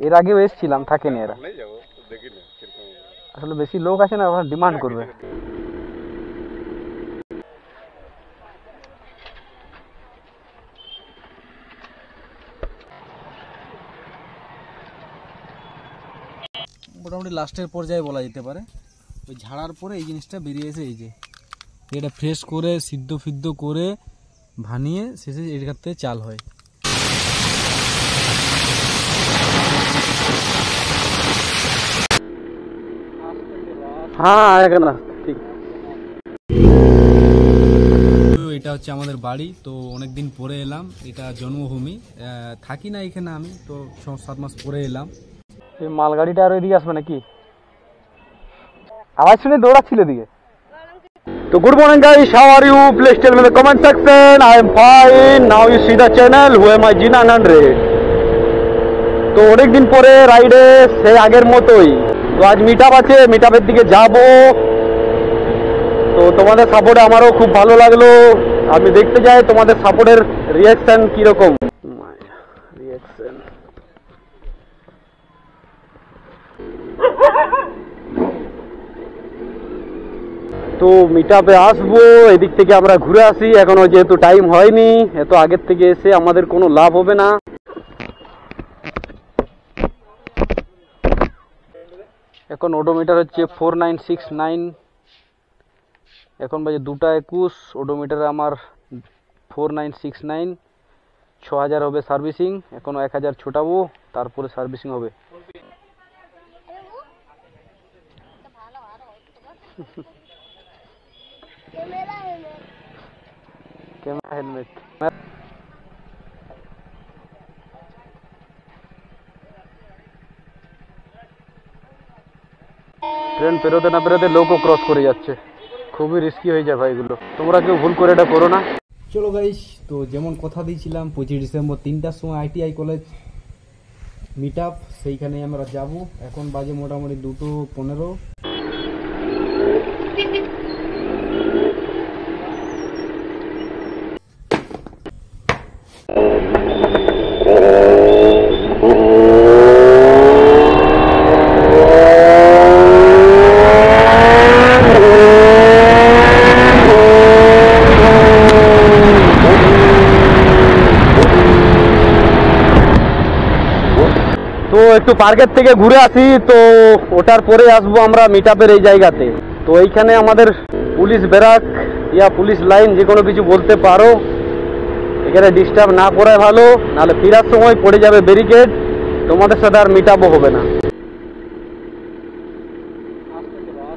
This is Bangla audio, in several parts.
এর আগেও এসেছিলাম, থাকেনি এরা, আসলে বেশি লোক আছে না, ওরা ডিমান্ড করবে। মোটামুটি লাস্টের পর্যায়ে বলা যেতে পারে, ওই ঝাড়ার পরে এই জিনিসটা বেরিয়েছে, এই যে এটা ফ্রেশ করে সিদ্ধ ফিদ্ধ করে ভানিয়ে শেষে এর থেকে চাল হয়। হ্যাঁ ঠিক। এটা হচ্ছে আমাদের বাড়ি, তো অনেকদিন পরে এলাম, এটা জন্মভূমি, থাকি না এখানে আমি, তো 6-7 মাস পরে এলাম। এই মালগাড়িটা আর এদিকে আসবে নাকি? আওয়াজ শুনে দৌড়াচ্ছিল এদিকে। তো good morning guys, how are you? Please tell me in the comment section. I am fine. Now you see the channel who am I G900। তো অনেকদিন পরে রাইডে সেই আগের মতোই। তো আজ মিটআপ আছে, মিটআপের দিকে যাব। তো তোমাদের সাপোর্টে আমারও খুব ভালো লাগলো। আমি দেখতে চাই তোমাদের সাপোর্টের রিঅ্যাকশন কিরকম। রিঅ্যাকশন তো মিটআপে আসবো, এদিক থেকে আমরা ঘুরে আসি। এখনো যেহেতু টাইম হয়নি, এত আগের থেকে এসে আমাদের কোনো লাভ হবে না। এখন ওডোমিটার হচ্ছে 4969, এখন বাজে 2টা 21। ওডোমিটারে আমার 4969, 6000 হবে সার্ভিসিং। এখনো 1000 ছোটাবো, তারপরে সার্ভিসিং হবে। Camera helmet. ট্রেন পেরোতে না পেরোতে লোকও ক্রস করে যাচ্ছে, খুবই রিস্কি হয়ে যায় ভাই এগুলো। তোমরা কেউ ভুল করে এটা করো না। চলো গাইস, তো যেমন কথা দিয়েছিলাম 25 ডিসেম্বর 3টার সময় ITI কলেজ মিটআপ, সেইখানেই আমরা যাব। এখন বাজে মোটামুটি 2:15। তো একটু পার্কের থেকে ঘুরে আসি, তো ওটার পরে আসবো আমরা মিটআপের এই জায়গাতে। তো এইখানে আমাদের পুলিশ ব্যারাক ইয়া পুলিশ লাইন, যে কোনো কিছু বলতে পারো। এখানে ডিস্টার্ব না করাই ভালো, নাহলে ফেরার সময় পড়ে যাবে ব্যারিকেড, তোমাদের সাথে আর মিটআপও হবে না।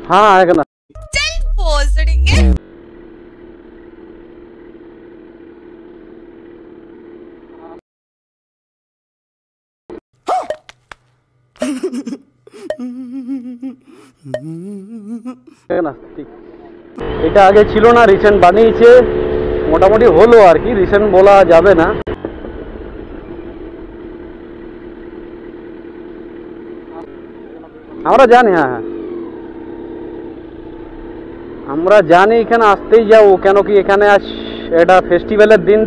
হ্যাঁ এখানে ঠিক। এটা আগে ছিল না, রিসেন্ট বানিয়েছে, মোটামুটি হলো আর কি, রিসেন্ট বলা যাবে না। আমরা জানি, হ্যাঁ আমরা জানি, এখানে আসতেই যাবো। কেন কি এখানে আজ এটা ফেস্টিভ্যালের দিন,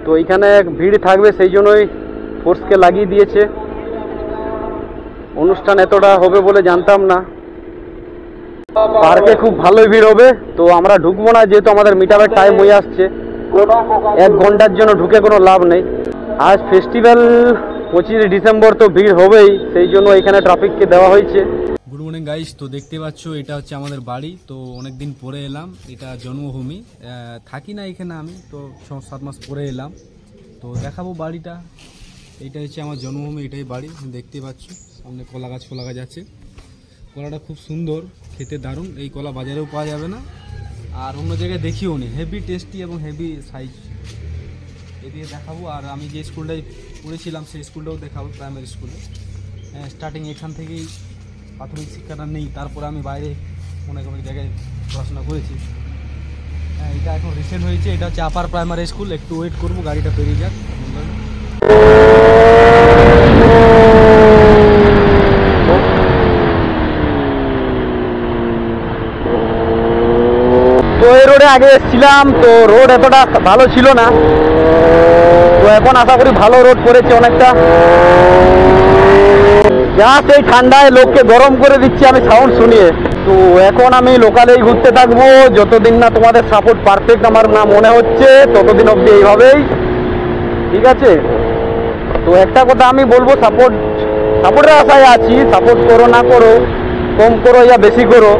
তো এখানে ভিড় থাকবে, সেই জন্যই ফোর্সকে লাগিয়ে দিয়েছে। অনুষ্ঠান এতটা হবে বলে জানতাম না। পার্কে খুব ভালোই ভিড় হবে। তো আমরা ঢুকবো না, যেহেতু আমাদের মিটআপের টাইম হয়ে আসছে। 1 ঘন্টার জন্য ঢুকে কোনো লাভ নেই। আজ ফেস্টিভ্যাল 25 ডিসেম্বর, তো ভিড় হবেই, সেই জন্য এখানে ট্রাফিককে দেওয়া হয়েছে। গুড মর্নিং গাইস, তো দেখতে পাচ্ছ এটা হচ্ছে আমাদের বাড়ি, তো অনেকদিন পরে এলাম। এটা জন্মভূমি, থাকি না এখানে আমি, তো 6-7 মাস পরে এলাম। তো দেখাবো বাড়িটা। এইটা হচ্ছে আমার জন্মভূমি, এটাই বাড়ি। দেখতে পাচ্ছ সামনে কলা গাছ ফলা গাছ আছে। কলাটা খুব সুন্দর, খেতে দারুণ। এই কলা বাজারেও পাওয়া যাবে না, আর অন্য জায়গায় দেখিও নি। হেভি টেস্টি এবং হেভি সাইজ। এদিকে দেখাবো। আর আমি যে স্কুলটায় পড়েছিলাম সেই স্কুলটাও দেখাবো, প্রাইমারি স্কুলে। স্টার্টিং এখান থেকেই, প্রাথমিক শিক্ষাটা নেই, তারপরে আমি বাইরে অনেক অনেক জায়গায় পড়াশোনা করেছি। এটা এখন রিসেন্ট হয়েছে, এটা হচ্ছে আপার প্রাইমারি স্কুল। একটু ওয়েট করবো, গাড়িটা পেরিয়ে যাক। তো এই রোডে আগে এসেছিলাম, তো রোড এতটা ভালো ছিল না। তো এখন আশা করি ভালো রোদ পড়েছে অনেকটা, যা সেই ঠান্ডায় লোককে গরম করে দিচ্ছে আমি সাউন্ড শুনিয়ে। তো এখন আমি লোকালেই ঘুরতে থাকবো যতদিন না তোমাদের সাপোর্ট পারফেক্ট আমার না মনে হচ্ছে, ততদিন অবধি এইভাবেই, ঠিক আছে? তো একটা কথা আমি বলবো, সাপোর্টের আশায় আছি, সাপোর্ট করো না করো, কম করো ইয়া বেশি করো,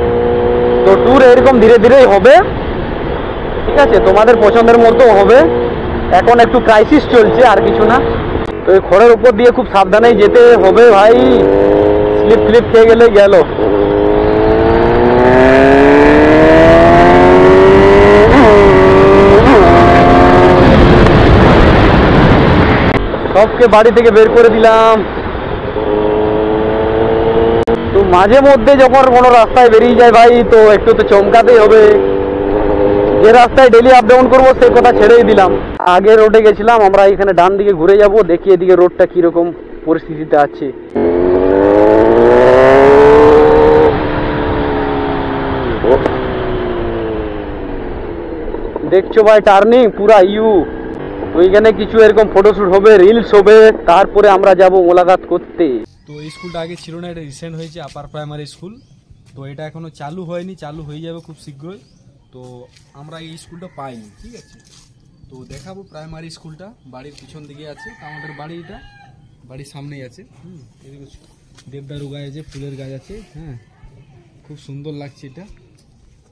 তো ট্যুর এরকম ধীরে ধীরেই হবে, ঠিক আছে? তোমাদের পছন্দের মতো হবে। এখন একটু ক্রাইসিস চলছে, আর কিছু না। তো এই খড়ের উপর দিয়ে খুব সাবধানেই যেতে হবে ভাই, স্লিপ খেয়ে গেলে গেল। সবকে বাড়ি থেকে বের করে দিলাম। তো মাঝে মধ্যে যখন কোনো রাস্তায় বেরিয়ে যায় ভাই, তো একটু তো চমকাতেই হবে। যে রাস্তায় ডেলি আপ ডাউন করবো সেই কথা ছেড়েই দিলাম। আগে রোডে গেছিলাম আমরা, এখানে ডান দিকে ঘুরে যাব, দেখি এদিকে রোডটা কিরকম পরিস্থিতিতে আছে। দেখছো ভাই টার্নিং পুরা ওইখানে কিছু এরকম ফটোশুট হবে, রিলস হবে, তারপরে আমরা যাব মোলাকাত করতে। তো এই স্কুলটা আগে ছিল না, এটা রিসেন্ট হয়েছে, আপার প্রাইমারি স্কুল। তো এটা এখনো চালু হয়নি, চালু হয়ে যাবে খুব শীঘ্রই। তো আমরা এই স্কুলটা পাইনি, ঠিক আছে? তো দেখাবো প্রাইমারি স্কুলটা, বাড়ির পিছন দিকে আছে। আমাদের বাড়িটা বাড়ির সামনেই আছে। এদিকে দেবদারু গাছ আছে, ফুলের গাছ আছে, হ্যাঁ, খুব সুন্দর লাগছে এটা।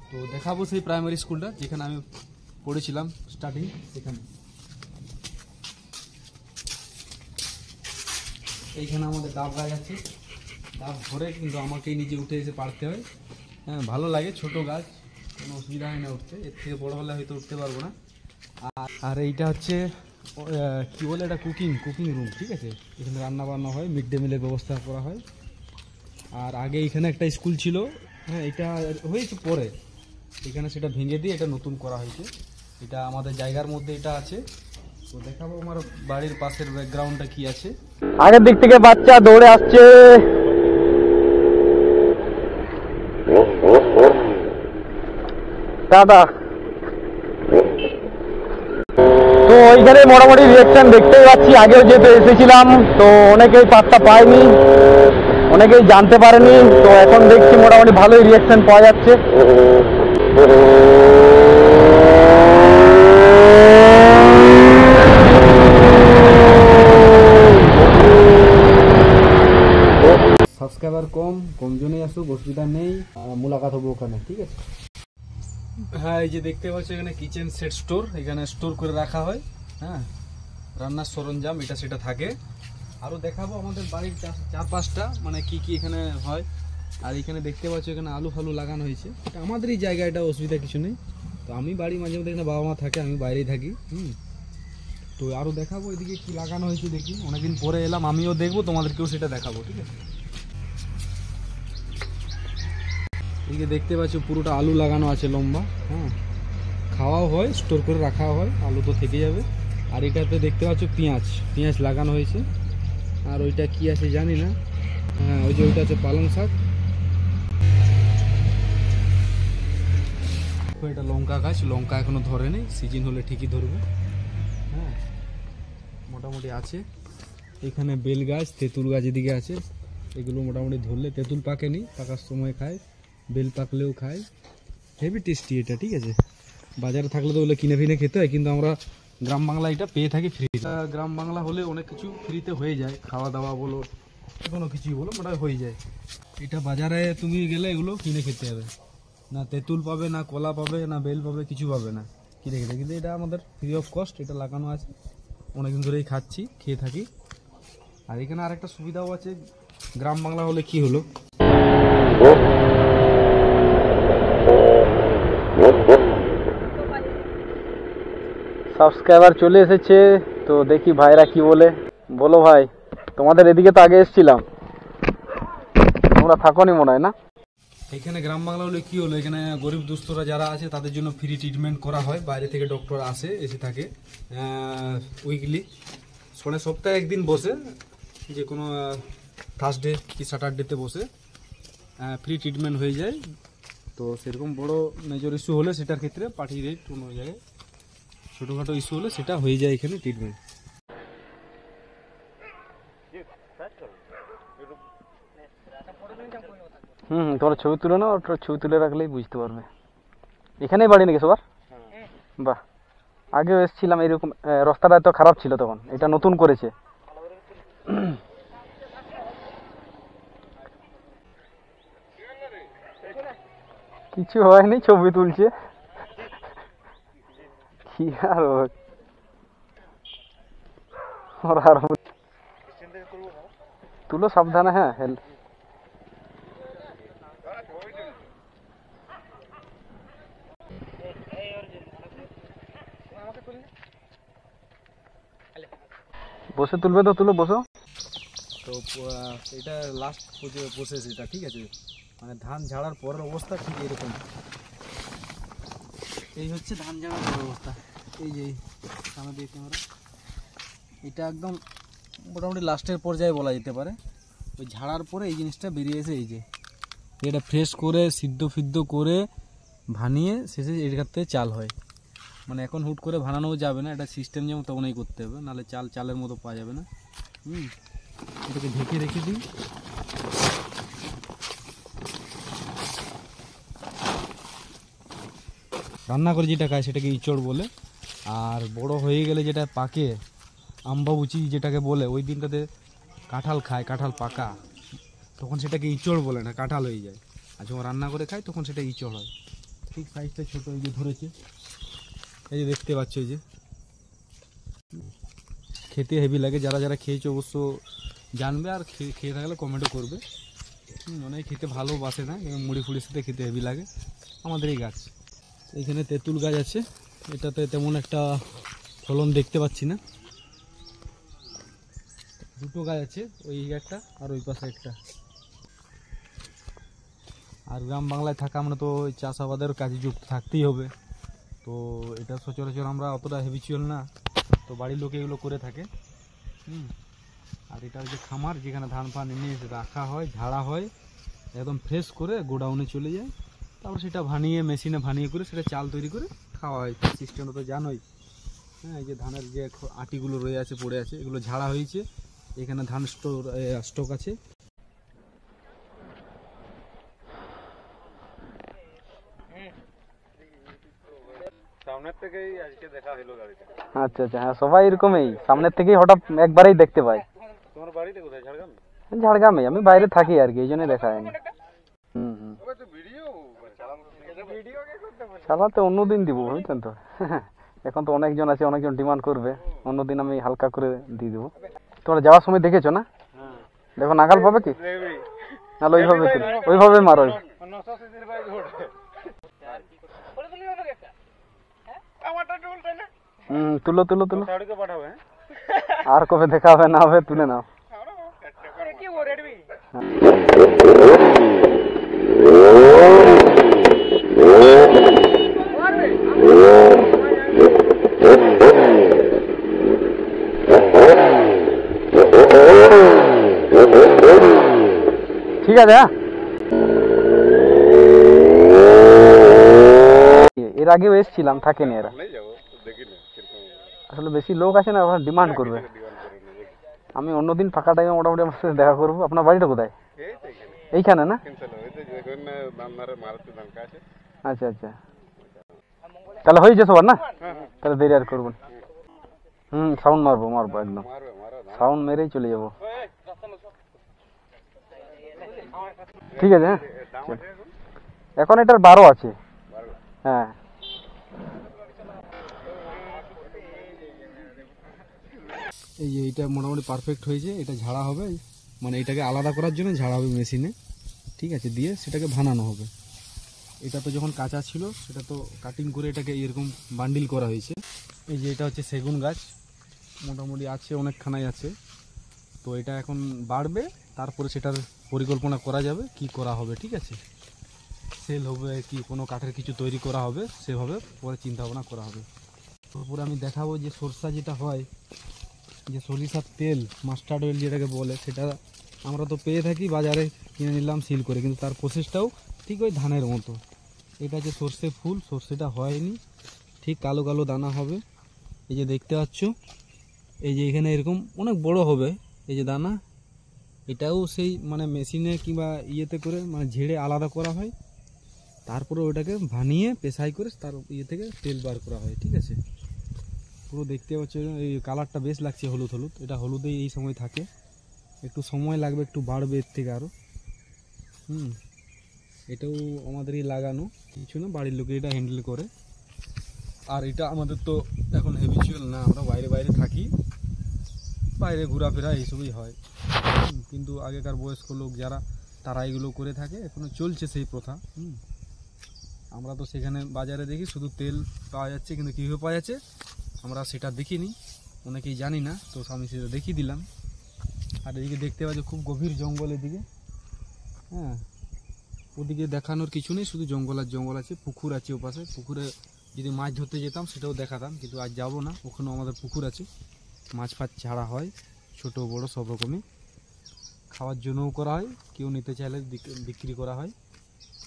তো দেখাবো সেই প্রাইমারি স্কুলটা যেখানে আমি পড়েছিলাম স্টার্টিং, সেখানে। এইখানে আমাদের ডাব গাছ আছে, ডাব ধরে কিন্তু আমাকেই নিজে উঠে এসে পাড়তে হয়। হ্যাঁ, ভালো লাগে, ছোট গাছ, কোনো অসুবিধা হয় না উঠতে। এর থেকে বড় হলে হয়তো উঠতে পারবো না। আর এইটা হচ্ছে কি বলে, এটা কুকিং রুম, ঠিক আছে? এখানে রান্না বান্না হয়, মিড ডে মিলের ব্যবস্থা করা হয়। আর আগে এখানে একটা স্কুল ছিল, হ্যাঁ, এটা হয়েছে পরে, এখানে সেটা ভেঙে দিয়ে এটা নতুন করা হয়েছে। এটা আমাদের জায়গার মধ্যে এটা আছে। তো দেখাবো আমার বাড়ির পাশের ব্যাকগ্রাউন্ডটা কি আছে। আগের দিক থেকে বাচ্চা দৌড়ে আসছে, দাদা। তো ওইখানে মোটামুটি রিয়েকশন দেখতেই পাচ্ছি। আগেও যেহেতু এসেছিলাম, তো অনেকেই পাত্তা পায়নি, অনেকেই জানতে পারেনি। তো এখন দেখছি মোটামুটি ভালোই রিয়েকশন পাওয়া যাচ্ছে। সাবস্ক্রাইবার কম জনেই আসুক, অসুবিধা নেই, মোলাকাত হবো ওখানে, ঠিক আছে? হ্যাঁ, এই যে দেখতে পাচ্ছ এখানে কিচেন সেট স্টোর, এখানে স্টোর করে রাখা হয়, হ্যাঁ, রান্নার সরঞ্জাম এটা সেটা থাকে। আরও দেখাবো আমাদের বাড়ির চারপাশটা, মানে কি কি এখানে হয়। আর এখানে দেখতে পাচ্ছ এখানে আলু ফালু লাগানো হয়েছে, এটা আমাদেরই জায়গা, এটা অসুবিধা কিছু নেই। তো আমি বাড়ি মাঝে মধ্যে এখানে বাবা মা থাকে, আমি বাইরেই থাকি। তো আরও দেখাবো এদিকে কি লাগানো হয়েছে, দেখি, অনেকদিন পরে এলাম, আমিও দেখবো, তোমাদেরকেও সেটা দেখাবো, ঠিক আছে? এদিকে দেখতে পাচ্ছ পুরোটা আলু লাগানো আছে লম্বা, হ্যাঁ, খাওয়াও হয়, স্টোর করে রাখাও হয়, আলু তো থেকে যাবে। আর এটাতে দেখতে পাচ্ছ পেঁয়াজ লাগানো হয়েছে। আর ওইটা কি আছে জানি না, হ্যাঁ, ওই যে ওইটা আছে পালং শাক। এটা লঙ্কা গাছ, লঙ্কা এখনো ধরেনি, সিজন হলে ঠিকই ধরবে, হ্যাঁ, মোটামুটি আছে। এখানে বেল গাছ, তেঁতুল গাছ এদিকে আছে, এগুলো মোটামুটি ধরলে, তেঁতুল পাকেনি, পাকার সময় খায়, বেল পাকলেও খায়, হেভি টেস্টি এটা, ঠিক আছে? বাজারে থাকলে তো ওগুলো কিনে ফিনে খেতে হয়, কিন্তু আমরা গ্রাম বাংলা এটা পেয়ে থাকি ফ্রি। গ্রাম বাংলা হলে অনেক কিছু ফ্রিতে হয়ে যায়, খাওয়া দাওয়া বলো, কোনো কিছুই বলো, মোটামুটি হয়ে যায়। এটা বাজারে তুমি গেলে এগুলো কিনে খেতে হবে, না তেঁতুল পাবে, না কলা পাবে, না বেল পাবে, কিছু পাবে না কিনে খেতে। কিন্তু এটা আমাদের ফ্রি অফ কস্ট, এটা লাগানো আছে, অনেকদিন ধরেই খাচ্ছি, খেয়ে থাকি। আর এখানে আরেকটা সুবিধাও আছে, গ্রাম বাংলা হলে কি হলো, সাবস্ক্রাইবার চলে এসেছে। তো দেখি ভাইরা কি বলে। বলো ভাই, তোমাদের এদিকে তো আগে এসেছিলাম, তোমরা থাকোনি মনে হয় না? এখানে গ্রাম বাংলা হলে কি হলো, এখানে গরিব দুস্থরা যারা আছে তাদের জন্য ফ্রি ট্রিটমেন্ট করা হয়, বাইরে থেকে ডক্টর এসে থাকে উইকলি, সপ্তাহে একদিন বসে, যে কোনো থার্সডে কি স্যাটারডেতে বসে ফ্রি ট্রিটমেন্ট হয়ে যায়। তো সেরকম বড় মেজর ইস্যু হলে সেটার ক্ষেত্রে পাঠিয়ে দেয় অন্য জায়গায়, ছোটোখাটো ইস্যু হলে সেটা হয়ে যায় এখানে ট্রিটমেন্ট। তোমার ছবি তুলে নাও, ওটা ছবি তুলে রাখলেই বুঝতে পারবে। এখানেই বাড়ি নাকি সবার? বাহ, আগেও এসেছিলাম এরকম, রাস্তাটা এত খারাপ ছিল তখন, এটা নতুন করেছে। কিছু হয়নি, ছবি তুলছে কি আর তুলো সাবধানে। হ্যাঁ বসে তুলবে তো তুলো, বসো। তো এটা লাস্ট প্রসেস এটা, ঠিক আছে? মানে ধান ঝাড়ার পরের অবস্থা ঠিক এরকম। এই হচ্ছে ধান ঝাড়ার পরের অবস্থা। এই যে সামনে দিয়ে ক্যামেরা, এটা একদম মোটামুটি লাস্টের পর্যায়ে বলা যেতে পারে। ওই ঝাড়ার পরে এই জিনিসটা বেরিয়েছে, এই যে এটা ফ্রেশ করে সিদ্ধ করে ভানিয়ে শেষে এটার থেকে চাল হয়। মানে এখন হুট করে ভানানোও যাবে না, এটা সিস্টেম যেমন তখনই করতে হবে, নাহলে চালের মতো পাওয়া যাবে না। এটাকে ঢেকে রেখে দিই। রান্না করে যেটা খায় সেটাকে ইচড় বলে, আর বড় হয়ে গেলে যেটা পাকে আম্বাবুচি যেটাকে বলে, ওই দিনটাতে কাঁঠাল খায়, কাঁঠাল পাকা, তখন সেটাকে ইচড় বলে না, কাঁঠাল হয়ে যায়। আর যখন রান্না করে খায় তখন সেটা ইচড় হয়। ঠিক সাইজটা ছোট, এই যে ধরেছে, এই যে দেখতে পাচ্ছ, এই যে খেতে হেভি লাগে। যারা যারা খেয়েছে অবশ্য জানবে, আর খেয়ে থাকলে কমেন্টও করবে। অনেক খেতে ভালোবাসে না, মুড়ি ফুড়ির সাথে খেতে হেভি লাগে। আমাদের এই গাছ, এখানে তেঁতুল গাছ আছে, এটাতে তেমন একটা ফলন দেখতে পাচ্ছি না। দুটো গাছ আছে, ওই একটা আর ওই পাশে একটা। আর গ্রাম বাংলায় থাকা আমরা তো ওই চাষাবাদের কাজে যুক্ত থাকতেই হবে। তো এটা সচরাচর আমরা অতটা হ্যাবিচুয়াল না, তো বাড়ির লোকে এগুলো করে থাকে। আর এটা যে খামার, যেখানে ধান ফান এনে রাখা হয়, ঝাড়া হয়, একদম ফ্রেশ করে গোডাউনে চলে যায়, তারপর সেটা ভানিয়ে মেশিনে ভানিয়ে করে সেটা চাল তৈরি করে খাওয়া হয়। সিস্টেমটা তো জানোই। হ্যাঁ, এই যে ধানের যে আটিগুলো রয়ে আছে, পড়ে আছে, এগুলো ঝাড়া হয়েছে। এখানে ধান স্টক আছে। সামনের থেকেই আজকে দেখা হলো গাড়িটা। আচ্ছা আচ্ছা, হ্যাঁ সবাই এরকমই, সামনের থেকেই হঠাৎ একবারেই দেখতে পাই। তোমার বাড়িতে কোথায়? ঝাড়গ্রাম? ঝাড়গ্রামে, আমি বাইরে থাকি আর কি, এই জন্য দেখা হয়নি। চালাতে অন্যদিন দিব, বুঝছেন তো। এখন তো অনেকজন আছে, অনেকজন ডিমান্ড করবে, অন্যদিন আমি হালকা করে দিয়ে দেবো। তোমরা যাওয়ার সময় দেখেছো না? দেখো নাগাল পাবে কি, নাহলে ওইভাবে মারো। তুলো তুলো তুলো, আর কবে দেখা হবে না হবে তুলে নাও। ঠিক আছে। হ্যাঁ, এর আগেও এসেছিলাম, থাকেনি এরা। আসলে বেশি লোক আছে না, ওরা ডিমান্ড করবে। আমি অন্যদিন ফাঁকা টাইমে মোটামুটি আমার সাথে দেখা করবো। আপনার বাড়িটা কোথায়? এইখানে না? আচ্ছা আচ্ছা, তাহলে হয়েছে সবার না, তাহলে দেরি আর করবো। সাউন্ড মারবো একদম, সাউন্ড মেরেই চলে যাবো। ঠিক আছে। হ্যাঁ, এখন এটার 12 আছে। হ্যাঁ, এই যে এইটা মোটামুটি পারফেক্ট হয়েছে। এটা ঝাড়া হবে, মানে এটাকে আলাদা করার জন্য ঝাড়া হবে মেশিনে, ঠিক আছে, দিয়ে সেটাকে ভানানো হবে। এটা তো যখন কাঁচা ছিল সেটা তো কাটিং করে এটাকে এরকম বান্ডিল করা হয়েছে। এই যে এটা হচ্ছে সেগুন গাছ, মোটামুটি আছে, অনেকখানাই আছে। তো এটা এখন বাড়বে, তারপরে সেটার পরিকল্পনা করা যাবে কি করা হবে, ঠিক আছে। সেল হবে কি কোনো কাঠের কিছু তৈরি করা হবে, সেভাবে পরে চিন্তা ভাবনা করা হবে। তারপরে আমি দেখাবো যে সরষা যেটা হয়, যে সরিষার তেল, মাস্টার্ড অয়েল যেটাকে বলে, সেটা আমরা তো পেয়ে থাকি বাজারে, কিনে নিলাম সিল করে, কিন্তু তার প্রসেসটাও ঠিক ওই ধানের মতো। এটা যে সর্ষে ফুল, সর্ষেটা হয়নি, ঠিক কালো কালো দানা হবে। এই যে দেখতে পাচ্ছ, এই যে এখানে এরকম অনেক বড় হবে, এই যে দানা, এটাও সেই মানে মেশিনে কিংবা ইয়েতে করে মানে ঝেড়ে আলাদা করা হয়, তারপরে ওটাকে ভানিয়ে পেশাই করে তার ইয়ে থেকে তেল বার করা হয়। ঠিক আছে, পুরো দেখতে পাচ্ছ এই কালারটা বেশ লাগছে হলুদ হলুদ, এটা হলুদেই এই সময় থাকে, একটু সময় লাগবে, একটু বাড়বে এর থেকে আরও। এটাও আমাদেরই লাগানো, কিছু না, বাড়ির লোকে এটা হ্যান্ডেল করে। আর এটা আমাদের তো এখন হ্যাবিচুয়াল না, আমরা বাইরে বাইরে থাকি, বাইরে ঘোরাফেরা এইসবই হয়। কিন্তু আগেকার বয়স্ক লোক যারা, তারা এগুলো করে থাকে, এখনো চলছে সেই প্রথা। আমরা তো সেখানে বাজারে দেখি শুধু তেল পাওয়া যাচ্ছে, কিন্তু কীভাবে পাওয়া যাচ্ছে আমরা সেটা দেখিনি, অনেকেই জানি না, তো আমি সেটা দেখিয়ে দিলাম। আর এদিকে দেখতে পাচ্ছি খুব গভীর জঙ্গল এদিকে। হ্যাঁ, ওদিকে দেখানোর কিছু নেই, শুধু জঙ্গল আর জঙ্গল আছে, পুকুর আছে ওপাশে। পুকুরে যদি মাছ ধরতে যেতাম সেটাও দেখাতাম, কিন্তু আজ যাব না, ওখানেও আমাদের পুকুর আছে, মাছ ফাছ ছাড়া হয়, ছোট বড় সব রকমই, খাওয়ার জন্যও করা হয়, কেউ নিতে চাইলে বিক্রি করা হয়।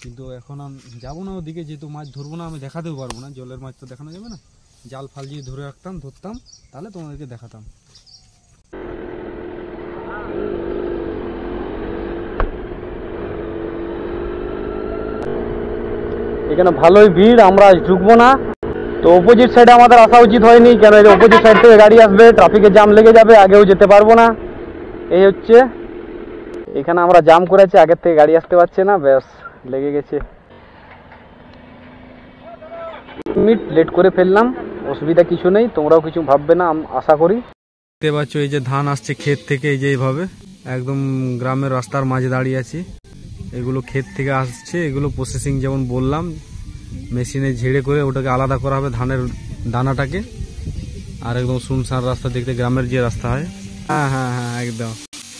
কিন্তু এখন আমি যাবো না ওদিকে, যেহেতু মাছ ধরবো না, আমি দেখাতেও পারবো না, জলের মাছ তো দেখানো যাবে না। জাল ফাল যদি ধরে রাখতাম, ধরতাম, তাহলে তোমাদেরকে দেখাতাম। এখানে ভালোই ভিড়, আমরা আজ ঢুকবো না। তো অপোজিট সাইডে আমাদের আসা উচিত হয়নি, কেন এই অপোজিট সাইড থেকে গাড়ি আসবে, ট্রাফিকে জ্যাম লেগে যাবে, আগেও যেতে পারবো না। এই হচ্ছে, এখানে আমরা জাম করেছি, আগের থেকে গাড়ি আসতে পারছে না, ব্যাস লেগে গেছে। মিনিট লেট করে ফেললাম, অসুবিধা কিছু নেই, তোমরাও কিছু ভাববে না আশা করি। দেখতে পাচ্ছ এই যে ধান আসছে ক্ষেত থেকে, এই যে এইভাবে একদম গ্রামের রাস্তার মাঝে দাঁড়িয়ে আছি, এগুলো ক্ষেত থেকে আসছে, এগুলো প্রসেসিং যেমন বললাম, মেশিনে ঝেড়ে করে ওটাকে আলাদা করা হবে ধানের দানাটাকে। আর একদম শুনশান রাস্তা, দেখতে গ্রামের যে রাস্তা হয়। হ্যাঁ হ্যাঁ হ্যাঁ একদম।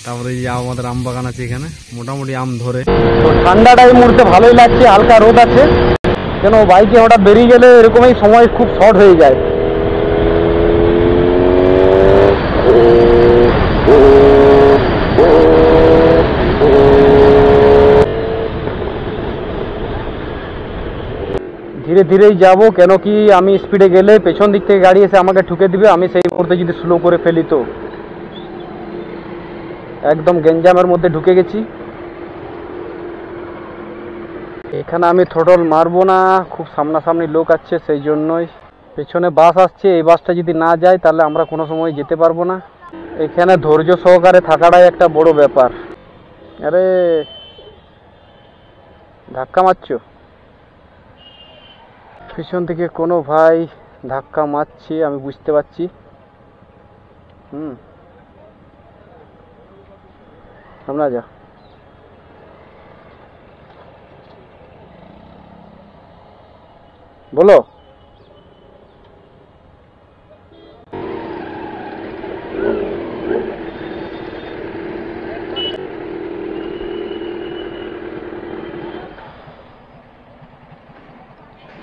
তারপরে এই যে আমাদের আম বাগান আছে এখানে, মোটামুটি আম ধরে। তো ঠান্ডাটা এই মুহূর্তে ভালোই লাগছে, হালকা রোদ আছে, কেন বাইকে হঠাৎ বেরিয়ে গেলে এরকমই সময় খুব শর্ট হয়ে যায়। ধীরে ধীরেই যাব, কেন কি আমি স্পিডে গেলে পেছন দিক থেকে গাড়ি এসে আমাকে ঠুকে দিবে, আমি সেই মুহূর্তে যদি স্লো করে ফেলি তো একদম গেঞ্জামের মধ্যে ঢুকে গেছি। এখানে আমি থ্রটল মারবো না, খুব সামনাসামনি লোক আছে, সেই জন্যই। পেছনে বাস আসছে, এই বাসটা যদি না যায় তাহলে আমরা কোনো সময় যেতে পারবো না। এখানে ধৈর্য সহকারে থাকাটাই একটা বড় ব্যাপার। আরে ধাক্কা মারছো, পিছন থেকে কোনো ভাই ধাক্কা মারছে, আমি বুঝতে পারছি। সামনে যা। বলো।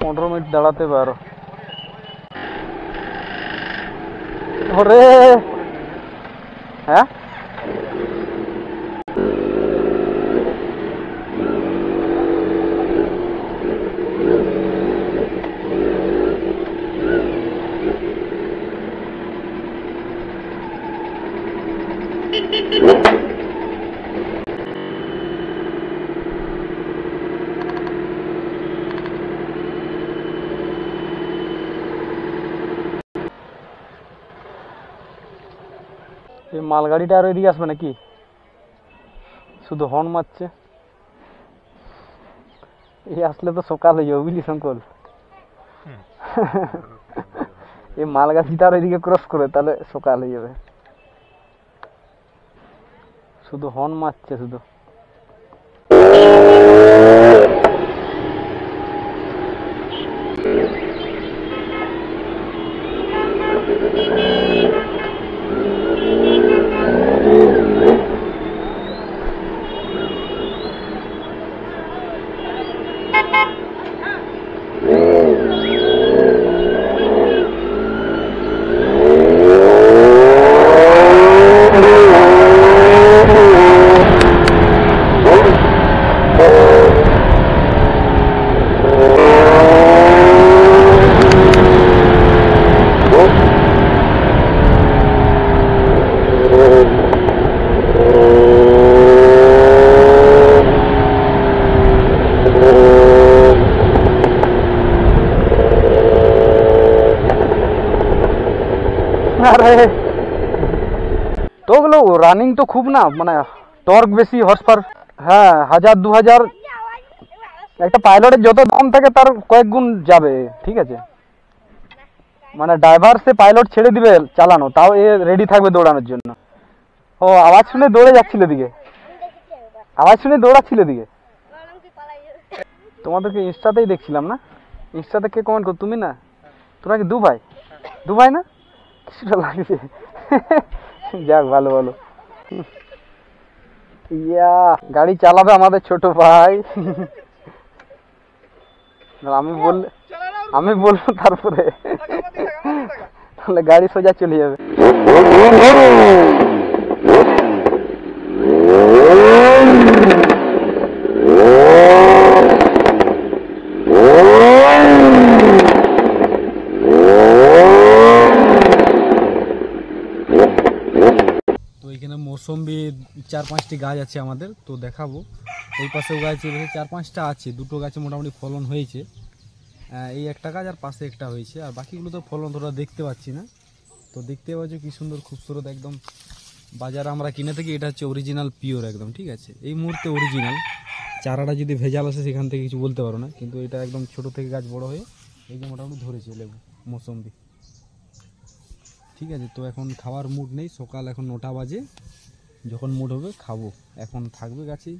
পনেরো মিনিট দাঁড়াতে পারো। ওরে হ্যাঁ, এই মালগাড়িটা আর এদিকে আসবে নাকি? শুধু হর্ন মারছে। এই আসলে তো সকাল হয়ে যাবে, বুঝলি শঙ্কর। এই মালগাড়িটা আর এদিকে ক্রস করে, তাহলে সকাল হয়ে যাবে। শুধু হর্ন মারছে শুধু। আরে তো ওগুলো রানিং তো খুব না, মানে টর্ক বেশি, হর্স পাওয়ার, হ্যাঁ 1000-2000, একটা পাইলটের যত দাম থাকে তার কয়েক গুণ যাবে, ঠিক আছে। মানে ড্রাইভার সে পাইলট ছেড়ে দিবে চালানো, তাও এ রেডি থাকবে দৌড়ানোর জন্য। ও আওয়াজ শুনে দৌড়ে যাচ্ছিল দিকে, আওয়াজ শুনে দৌড়াচ্ছিল দিকে। তোমাদেরকে ইনস্টাতেই দেখছিলাম না, ইনস্টাতে কে কমেন্ট কর, তুমি না? তোরা কি দু ভাই না? কিছুটা লাগছে। যাক ভালো ভালো। ইয়া গাড়ি চালাবে আমাদের ছোট ভাই। আমি বলবো তারপরে, তাহলে গাড়ি সোজা চলে যাবে। তো এখানে মৌসম্বি 4-5টি গাছ আছে আমাদের, তো দেখাবো। এই পাশেও গাছ 4-5টা আছে, দুটো গাছে মোটামুটি ফলন হয়েছে। এই একটা গাছ আর পাশে একটা হয়েছে, আর বাকিগুলো তো ফলন তোরা দেখতে পাচ্ছি না। তো দেখতে পাচ্ছ কি সুন্দর খুবসুরত একদম, বাজারে আমরা কিনে থাকি, এটা হচ্ছে অরিজিনাল পিওর একদম, ঠিক আছে। এই মুহূর্তে অরিজিনাল, চারাটা যদি ভেজাল আসে সেখান থেকে কিছু বলতে পারো না, কিন্তু এটা একদম ছোট থেকে গাছ বড় হয়ে এই যে মোটামুটি ধরেছে লেবু মৌসম্বি, ঠিক আছে। তো এখন খাওয়ার মুড নেই, সকাল এখন 9টা বাজে, যখন মুড হবে খাবো, এখন থাকবে গাছেই।